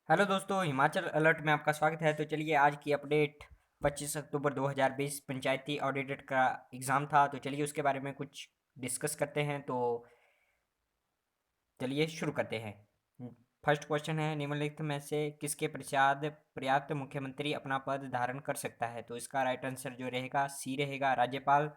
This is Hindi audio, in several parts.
हेलो दोस्तों, हिमाचल अलर्ट में आपका स्वागत है। तो चलिए आज की अपडेट। 25 अक्टूबर 2020 पंचायती ऑडिटर का एग्ज़ाम था। तो चलिए उसके बारे में कुछ डिस्कस करते हैं। तो चलिए शुरू करते हैं। फर्स्ट क्वेश्चन है, निम्नलिखित में से किसके पश्चात पर्याप्त मुख्यमंत्री अपना पद धारण कर सकता है? तो इसका राइट आंसर जो रहेगा सी रहेगा, राज्यपाल।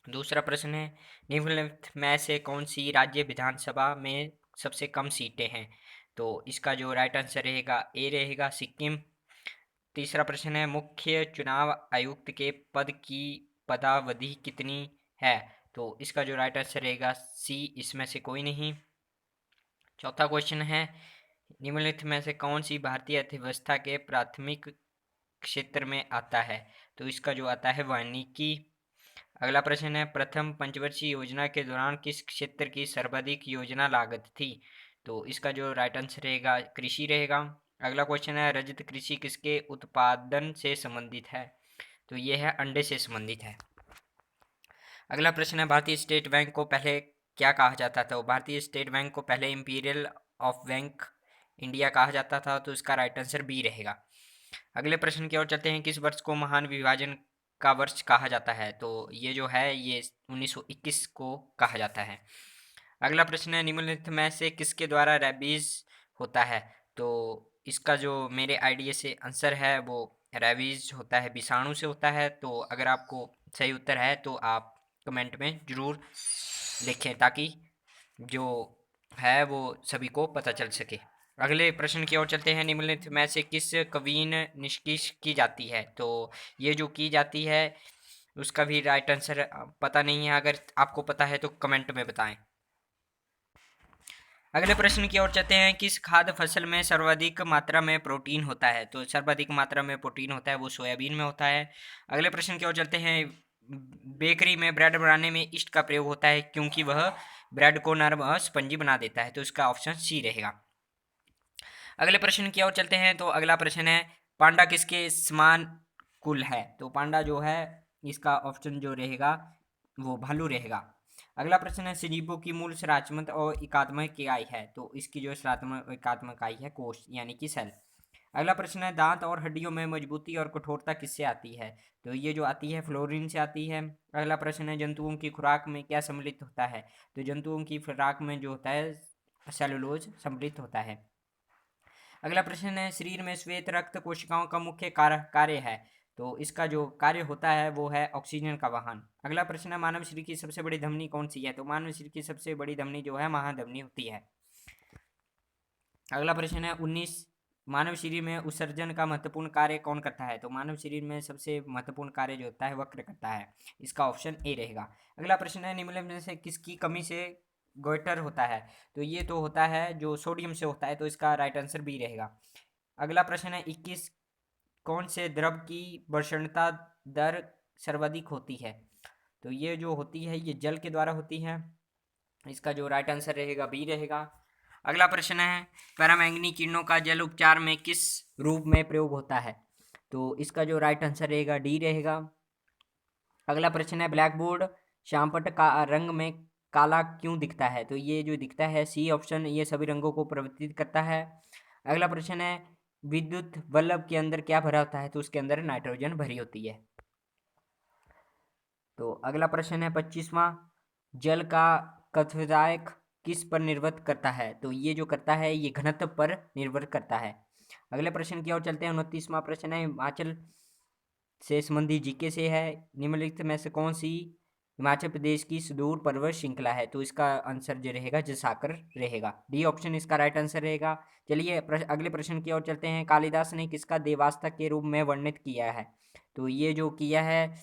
दूसरा प्रश्न है, निम्नलिखित में से कौन सी राज्य विधानसभा में सबसे कम सीटें हैं? तो इसका जो राइट आंसर रहेगा ए रहेगा, सिक्किम। तीसरा प्रश्न है, मुख्य चुनाव आयुक्त के पद की पदावधि कितनी है? तो इसका जो राइट आंसर रहेगा सी, इसमें से कोई नहीं। चौथा क्वेश्चन है, निम्नलिखित में से कौन सी भारतीय अर्थव्यवस्था के प्राथमिक क्षेत्र में आता है? तो इसका जो आता है वानिकी। अगला प्रश्न है, प्रथम पंचवर्षीय योजना के दौरान किस क्षेत्र की सर्वाधिक योजना लागत थी? तो इसका जो राइट आंसर रहेगा कृषि रहेगा। अगला क्वेश्चन है, रजत कृषि किसके उत्पादन से संबंधित है? तो ये है अंडे से संबंधित है। अगला प्रश्न है, भारतीय स्टेट बैंक को पहले क्या कहा जाता था? तो भारतीय स्टेट बैंक को पहले इंपीरियल ऑफ बैंक इंडिया कहा जाता था। तो इसका राइट आंसर बी रहेगा। अगले प्रश्न की ओर चलते हैं, किस वर्ष को महान विभाजन का वर्ष कहा जाता है? तो ये जो है ये 1921 को कहा जाता है। अगला प्रश्न है, निम्नलिखित में से किसके द्वारा रेबीज होता है? तो इसका जो मेरे आइडिया से आंसर है वो रेबीज होता है, विषाणु से होता है। तो अगर आपको सही उत्तर है तो आप कमेंट में ज़रूर लिखें, ताकि जो है वो सभी को पता चल सके। अगले प्रश्न की ओर चलते हैं, निम्नलिखित में से किस कवीन निष्किश की जाती है? तो ये जो की जाती है उसका भी राइट आंसर पता नहीं है। अगर आपको पता है तो कमेंट में बताएं। अगले प्रश्न की ओर चलते हैं, किस खाद्य फसल में सर्वाधिक मात्रा में प्रोटीन होता है? तो सर्वाधिक मात्रा में प्रोटीन होता है वो सोयाबीन में होता है। अगले प्रश्न की ओर चलते हैं, बेकरी में ब्रेड बनाने में ईस्ट का प्रयोग होता है क्योंकि वह ब्रेड को नरम और स्पंजी बना देता है। तो इसका ऑप्शन सी रहेगा। अगले प्रश्न की ओर चलते हैं। तो अगला प्रश्न है, पांडा किसके समान कुल है? तो पांडा जो है इसका ऑप्शन जो रहेगा वो भालू रहेगा। अगला प्रश्न है, सजीवों की मूल संरचना और एकात्मक इकाई है? तो इसकी जो संरचनात्मक एकात्मक इकाई है कोष यानी कि सेल। अगला प्रश्न है, दांत और हड्डियों में मजबूती और कठोरता किससे आती है? तो ये जो आती है फ्लोरीन से आती है। अगला प्रश्न है, जंतुओं की खुराक में क्या सम्मिलित होता है? तो जंतुओं की खुराक में जो होता है सेलुलोज सम्मिलित होता है। अगला प्रश्न है, शरीर में श्वेत रक्त कोशिकाओं का मुख्य कार्य है? तो इसका जो कार्य होता है वो है ऑक्सीजन का वाहन। अगला प्रश्न है, मानव शरीर की सबसे बड़ी धमनी कौन सी है? तो मानव शरीर की सबसे बड़ी धमनी जो है महाधमनी होती है। अगला प्रश्न है 19, मानव शरीर में उत्सर्जन का महत्वपूर्ण कार्य कौन करता है? तो मानव शरीर में सबसे महत्वपूर्ण कार्य जो होता है वक्र करता है। इसका ऑप्शन ए रहेगा। अगला प्रश्न है, निम्नलिखित में से किसकी कमी से गोइटर होता है? तो ये तो होता है जो सोडियम से होता है। तो इसका राइट आंसर बी रहेगा। अगला प्रश्न है 21, कौन से द्रव की वर्षणता दर सर्वाधिक होती है? तो ये जो होती है ये जल के द्वारा होती है। इसका जो राइट आंसर रहेगा बी रहेगा। अगला प्रश्न है, पैरामैंगनी किरणों का जल उपचार में किस रूप में प्रयोग होता है? तो इसका जो राइट आंसर रहेगा डी रहेगा। अगला प्रश्न है, ब्लैक बोर्ड श्यामपट्ट का रंग में काला क्यों दिखता है? तो ये जो दिखता है सी ऑप्शन ये सभी रंगों को परिवर्तित करता है। अगला प्रश्न है, विद्युत बल्ब के अंदर क्या भरा होता है? तो उसके अंदर नाइट्रोजन भरी होती है। तो अगला प्रश्न है 25वां, जल का कथनांक किस पर निर्भर करता है? तो ये जो करता है ये घनत्व पर निर्भर करता है। अगले प्रश्न की ओर चलते हैं। 29वां प्रश्न है, हिमाचल से संबंधी जीके से है। निम्नलिखित में से कौन सी हिमाचल प्रदेश की सुदूर पर्वत श्रृंखला है? तो इसका आंसर जो रहेगा जसाकर रहेगा। डी ऑप्शन इसका राइट आंसर रहेगा। चलिए अगले प्रश्न की ओर चलते हैं, कालिदास ने किसका देवास्ता के रूप में वर्णित किया है? तो ये जो किया है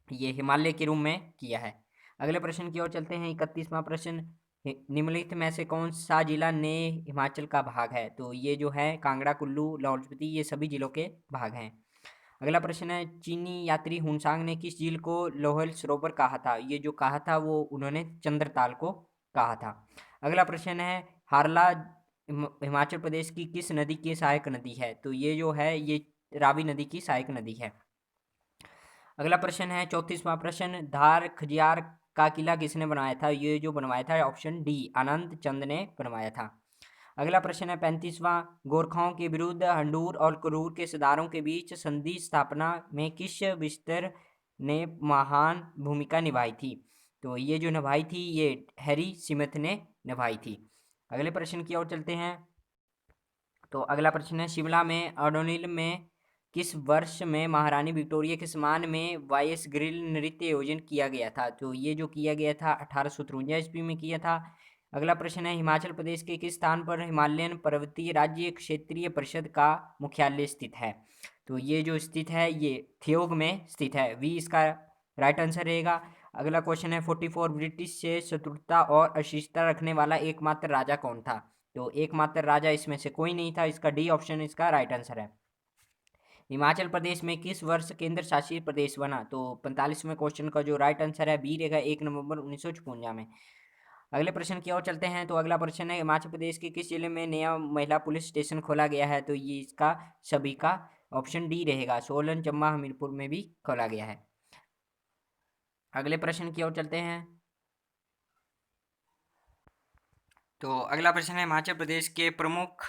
ये हिमालय के रूप में किया है। अगले प्रश्न की ओर चलते हैं। 31वां प्रश्न, निम्नलिखित में से कौन सा जिला ने हिमाचल का भाग है? तो ये जो है कांगड़ा, कुल्लू, लाहौल स्पीति ये सभी जिलों के भाग हैं। अगला प्रश्न है, चीनी यात्री हुनसांग ने किस झील को लोहल सरोवर कहा था? ये जो कहा था वो उन्होंने चंद्रताल को कहा था। अगला प्रश्न है, हारला हिमाचल प्रदेश की किस नदी की सहायक नदी है? तो ये जो है ये रावी नदी की सहायक नदी है। अगला प्रश्न है 34वां प्रश्न, धार खजियार का किला किसने बनवाया था? ये जो बनवाया था ऑप्शन डी आनंद चंद ने बनवाया था। अगला प्रश्न है 35वां, गोरखाओं के विरुद्ध हंडूर और कुरूर के सरदारों के बीच संधि स्थापना में किस विस्तर ने महान भूमिका निभाई थी? तो ये जो निभाई थी ये हैरी सिमथ ने निभाई थी। अगले प्रश्न की ओर चलते हैं। तो अगला प्रश्न है शिमला में ओडोनिल में किस वर्ष में महारानी विक्टोरिया के सम्मान में वायस ग्रिल नृत्य आयोजन किया गया था? तो ये जो किया गया था 1853 ईस्वी में किया था। अगला प्रश्न है हिमाचल प्रदेश के किस स्थान पर हिमालयन पर्वतीय राज्य क्षेत्रीय परिषद का मुख्यालय स्थित है? तो ये जो स्थित है ये थियोग में स्थित है। वी इसका राइट आंसर रहेगा। अगला क्वेश्चन है 44 ब्रिटिश से शत्रुता और अशिष्टता रखने वाला एकमात्र राजा कौन था? तो एकमात्र राजा इसमें से कोई नहीं था। इसका डी ऑप्शन इसका राइट आंसर है। हिमाचल प्रदेश में किस वर्ष केंद्र शासित प्रदेश बना? तो 45वें क्वेश्चन का जो राइट आंसर है बी रहेगा 1 नवंबर 1956 में। अगले प्रश्न की ओर चलते हैं। तो अगला प्रश्न है हिमाचल प्रदेश के किस जिले में नया महिला पुलिस स्टेशन खोला गया है? तो ये इसका सभी का ऑप्शन डी रहेगा। सोलन, चंबा, हमीरपुर में भी खोला गया है। अगले प्रश्न की ओर चलते हैं। तो अगला प्रश्न है हिमाचल प्रदेश के प्रमुख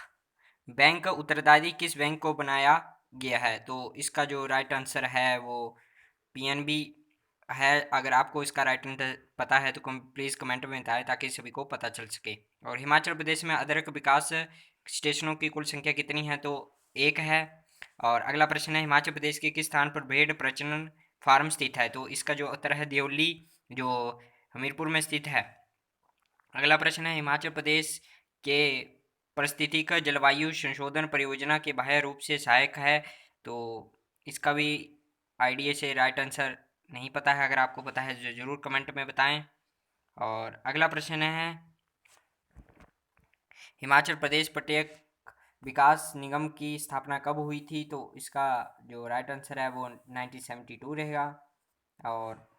बैंक उत्तरदायी किस बैंक को बनाया गया है? तो इसका जो राइट आंसर है वो पीएनबी है। अगर आपको इसका राइट आंसर पता है तो प्लीज़ कमेंट में बताएं ताकि सभी को पता चल सके। और हिमाचल प्रदेश में अदरक विकास स्टेशनों की कुल संख्या कितनी है? तो एक है। और अगला प्रश्न है हिमाचल प्रदेश के किस स्थान पर भेड़ प्रजनन फार्म स्थित है? तो इसका जो उत्तर है देवली जो हमीरपुर में स्थित है। अगला प्रश्न है हिमाचल प्रदेश के पारिस्थितिक जलवायु संशोधन परियोजना के बाह्य रूप से सहायक है। तो इसका भी आईडीए से राइट आंसर नहीं पता है। अगर आपको पता है तो ज़रूर कमेंट में बताएं। और अगला प्रश्न है हिमाचल प्रदेश प्रत्येक विकास निगम की स्थापना कब हुई थी? तो इसका जो राइट आंसर है वो 1972 रहेगा। और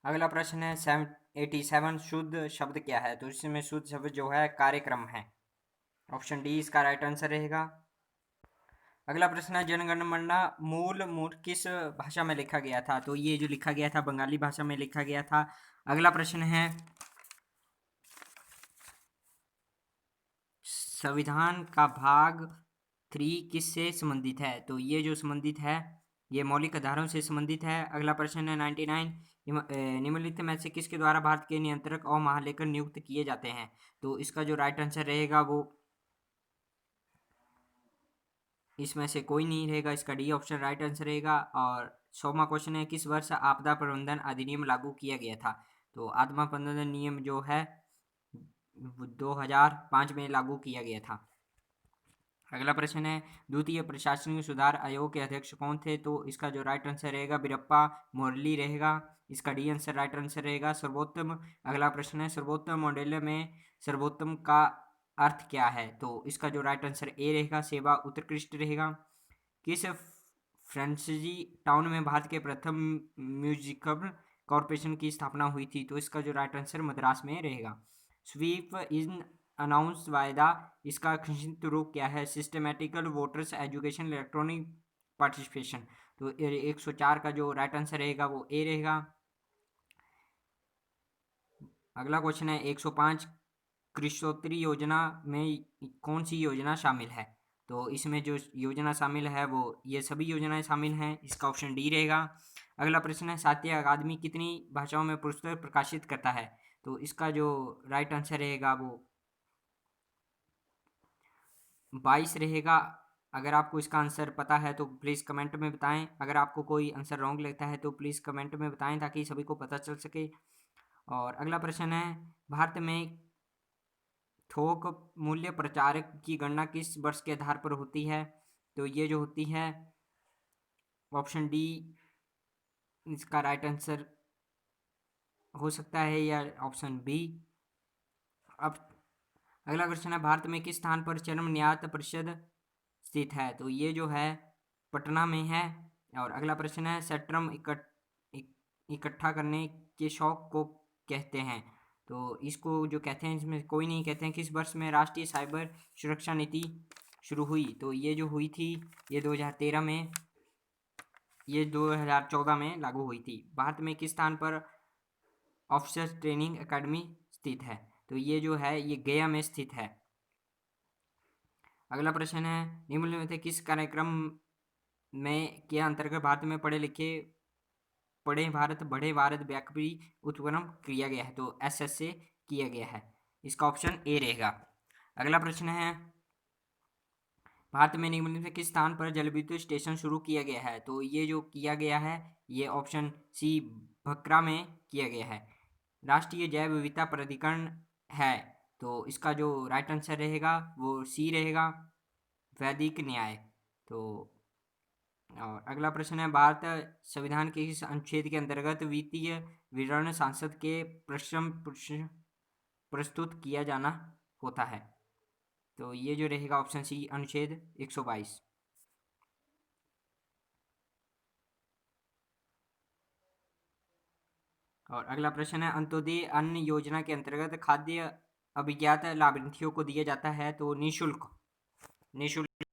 अगला प्रश्न है 87 शुद्ध शब्द क्या है? तो इसमें शुद्ध शब्द जो है कार्यक्रम है। ऑप्शन डी इसका राइट आंसर रहेगा। अगला प्रश्न है जनगण मन मूल किस भाषा में लिखा गया था? तो ये जो लिखा गया था बंगाली भाषा में लिखा गया था। अगला प्रश्न है संविधान का भाग 3 किससे संबंधित है? तो ये जो संबंधित है ये मौलिक आधारों से संबंधित है। अगला प्रश्न है 99 निम्नलिखित में से किसके द्वारा भारत के नियंत्रक और महालेखक नियुक्त किए जाते हैं? तो इसका जो राइट आंसर रहेगा वो इसमें से कोई नहीं रहेगा। इसका डी ऑप्शन राइट आंसर रहेगा। और 100वां क्वेश्चन है किस वर्ष आपदा प्रबंधन अधिनियम लागू किया गया था? तो आपदा प्रबंधन नियम जो है 2005 में लागू किया गया था। अगला प्रश्न है द्वितीय प्रशासनिक सुधार आयोग के अध्यक्ष कौन थे? तो इसका जो राइट आंसर रहेगा वीरप्पा मोइली रहेगा। इसका डी आंसर राइट आंसर रहेगा सर्वोत्तम। अगला प्रश्न है सर्वोत्तम मॉडल में सर्वोत्तम का अर्थ क्या है? तो इसका जो राइट आंसर ए रहेगा सेवा उत्कृष्ट रहेगा। किस फ्रेंचजी टाउन में भारत के प्रथम म्यूजिकल कॉरपोरेशन की स्थापना हुई थी? तो इसका जो राइट आंसर मद्रास में रहेगा। स्वीप इन अनाउंस वायदा इसका संक्षिप्त रूप क्या है? Systematical voters education electronic participation. तो 104 का जो राइट आंसर रहेगा वो ए रहेगा। अगला क्वेश्चन है 105 कृषकोत्तरी योजना में कौन सी योजना शामिल है? तो इसमें जो योजना शामिल है वो ये सभी योजनाएं शामिल हैं। इसका ऑप्शन डी रहेगा। अगला प्रश्न है साहित्य अकादमी कितनी भाषाओं में पुस्तक प्रकाशित करता है? तो इसका जो राइट आंसर रहेगा वो 22 रहेगा। अगर आपको इसका आंसर पता है तो प्लीज़ कमेंट में बताएं। अगर आपको कोई आंसर रॉन्ग लगता है तो प्लीज़ कमेंट में बताएं ताकि सभी को पता चल सके। और अगला प्रश्न है भारत में थोक मूल्य प्रचारक की गणना किस वर्ष के आधार पर होती है? तो ये जो होती है ऑप्शन डी इसका राइट आंसर हो सकता है या ऑप्शन बी। अब अगला क्वेश्चन है भारत में किस स्थान पर चर्म निर्यात परिषद स्थित है? तो ये जो है पटना में है। और अगला प्रश्न है सट्रम इकट्ठा करने के शौक को कहते हैं? तो इसको जो कहते हैं इसमें कोई नहीं कहते हैं। किस वर्ष में राष्ट्रीय साइबर सुरक्षा नीति शुरू हुई? तो ये जो हुई थी ये 2013 में ये 2014 में लागू हुई थी। भारत में किस स्थान पर ऑफिसर ट्रेनिंग एकेडमी स्थित है? तो ये जो है ये गया में स्थित है। अगला प्रश्न है, निम्नलिखित में से किस कार्यक्रम में के अंतर्गत भारत में पढ़े भारत बढ़े भारत व्यापी उपक्रम किया गया है? तो SS से किया गया है। इसका ऑप्शन ए रहेगा। अगला प्रश्न है, भारत में निम्नलिखित में किस स्थान पर जल विद्युत स्टेशन शुरू किया गया है? तो ये जो किया गया है ये ऑप्शन सी भक्रा में किया गया है। राष्ट्रीय जैव विविधता प्राधिकरण है, तो इसका जो राइट आंसर रहेगा वो सी रहेगा, वैदिक न्याय। तो और अगला प्रश्न है, भारत संविधान के किस अनुच्छेद के अंतर्गत वित्तीय विवरण संसद के प्रस्तुत किया जाना होता है? तो ये जो रहेगा ऑप्शन सी अनुच्छेद 122। और अगला प्रश्न है, अंत्योदय अन्न योजना के अंतर्गत खाद्य अभिज्ञात लाभार्थियों को दिया जाता है तो निःशुल्क। निःशुल्क